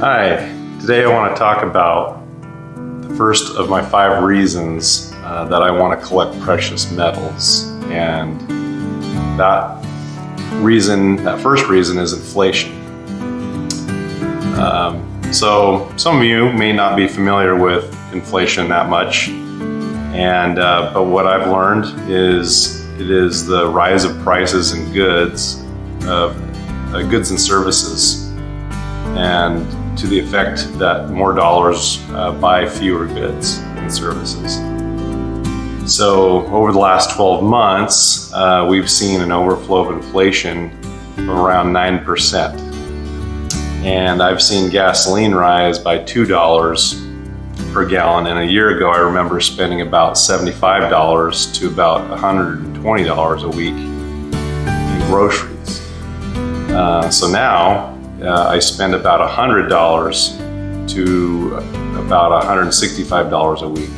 Hi, today I want to talk about the first of my 5 reasons that I want to collect precious metals. And that first reason is inflation. So some of you may not be familiar with inflation that much, but what I've learned is it is the rise of prices in goods and services, and to the effect that more dollars buy fewer goods and services. So over the last 12 months, we've seen an overflow of inflation of around 9%. And I've seen gasoline rise by $2 per gallon. And a year ago, I remember spending about $75 to about $120 a week in groceries. So now I spend about $100 to about $165 a week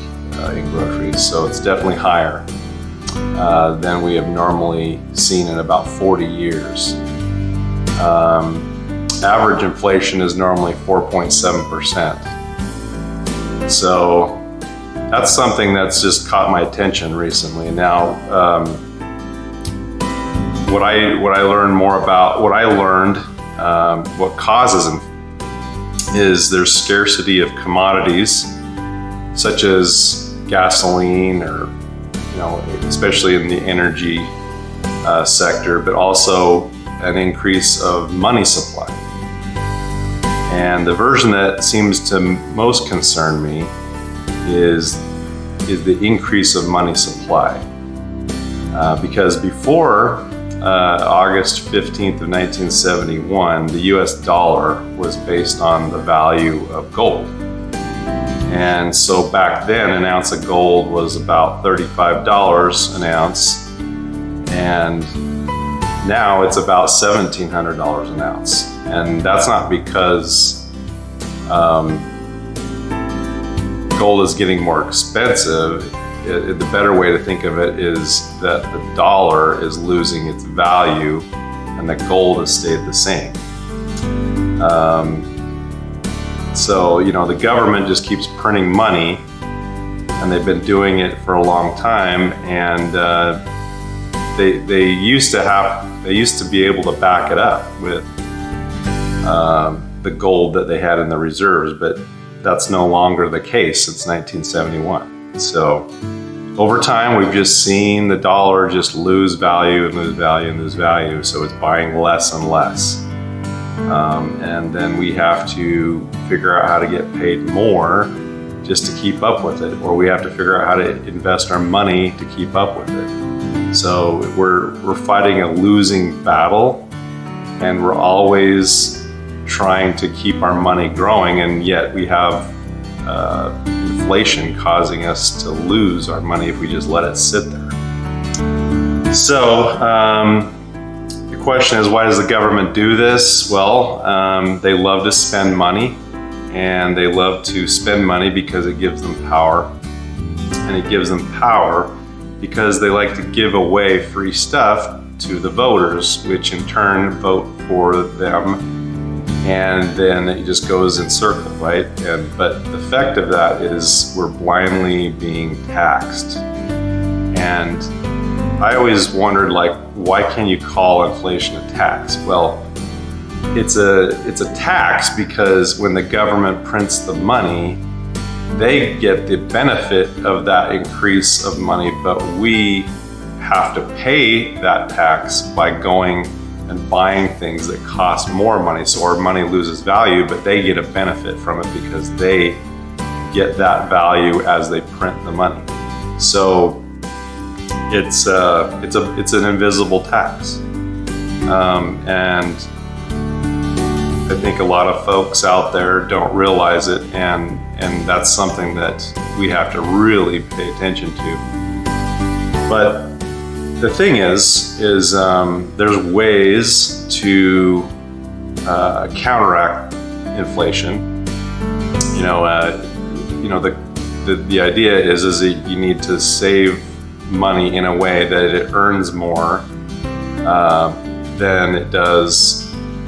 in groceries. So it's definitely higher than we have normally seen in about 40 years. Average inflation is normally 4.7%. So that's something that's just caught my attention recently. Now, what causes them is there's scarcity of commodities such as gasoline, or especially in the energy sector, but also an increase of money supply. And the version that seems to most concern me is the increase of money supply, because before August 15th of 1971, the US dollar was based on the value of gold. And so back then, an ounce of gold was about $35 an ounce, and now it's about $1,700 an ounce. And that's not because gold is getting more expensive. The better way to think of it is that the dollar is losing its value and the gold has stayed the same. So the government just keeps printing money, and they've been doing it for a long time, and they used to be able to back it up with the gold that they had in the reserves, but that's no longer the case since 1971. So over time, we've just seen the dollar just lose value and lose value and lose value. So it's buying less and less. And then we have to figure out how to get paid more just to keep up with it, or we have to figure out how to invest our money to keep up with it. So we're fighting a losing battle, and we're always trying to keep our money growing, and yet we have inflation causing us to lose our money if we just let it sit there. So the question is, why does the government do this? Well, they love to spend money, and they love to spend money because it gives them power. And it gives them power because they like to give away free stuff to the voters, which in turn vote for them. And then it just goes in circle, right? But the effect of that is we're blindly being taxed. And I always wondered, why can't you call inflation a tax? Well, it's a tax because when the government prints the money, they get the benefit of that increase of money, but we have to pay that tax by going and buying things that cost more money. So our money loses value, but they get a benefit from it because they get that value as they print the money. So it's an invisible tax, and I think a lot of folks out there don't realize it, and that's something that we have to really pay attention to. But the thing is there's ways to counteract inflation. The idea is that you need to save money in a way that it earns more than it does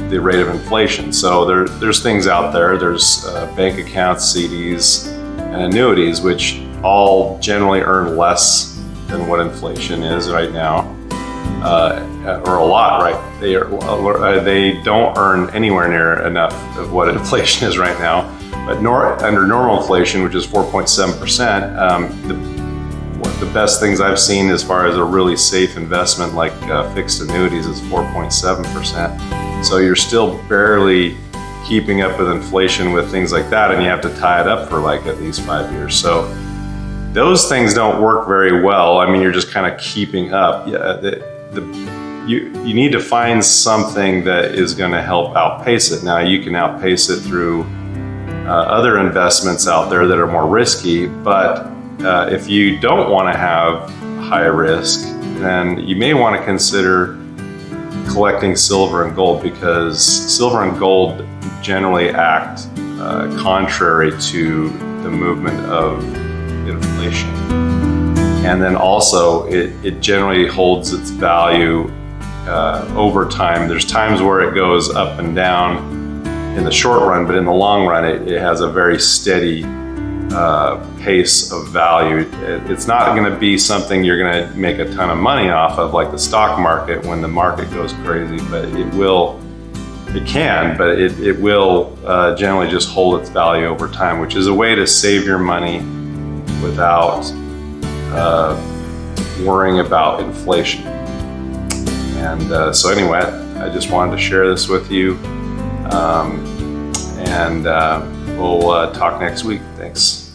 the rate of inflation. So there's things out there. There's bank accounts, CDs, and annuities, which all generally earn less than what inflation is right now, or a lot, right? They don't earn anywhere near enough of what inflation is right now. But under normal inflation, which is 4.7%, the best things I've seen as far as a really safe investment like fixed annuities is 4.7%. So you're still barely keeping up with inflation with things like that, and you have to tie it up for like at least 5 years. So those things don't work very well. I mean, you're just kind of keeping up. You need to find something that is going to help outpace it. Now, you can outpace it through other investments out there that are more risky, but if you don't want to have high risk, then you may want to consider collecting silver and gold, because silver and gold generally act contrary to the movement of inflation. And then also it generally holds its value over time. There's times where it goes up and down in the short run, but in the long run it has a very steady pace of value. It's not going to be something you're going to make a ton of money off of like the stock market when the market goes crazy, but it will generally just hold its value over time, which is a way to save your money without worrying about inflation. And so anyway, I just wanted to share this with you, and we'll talk next week. Thanks.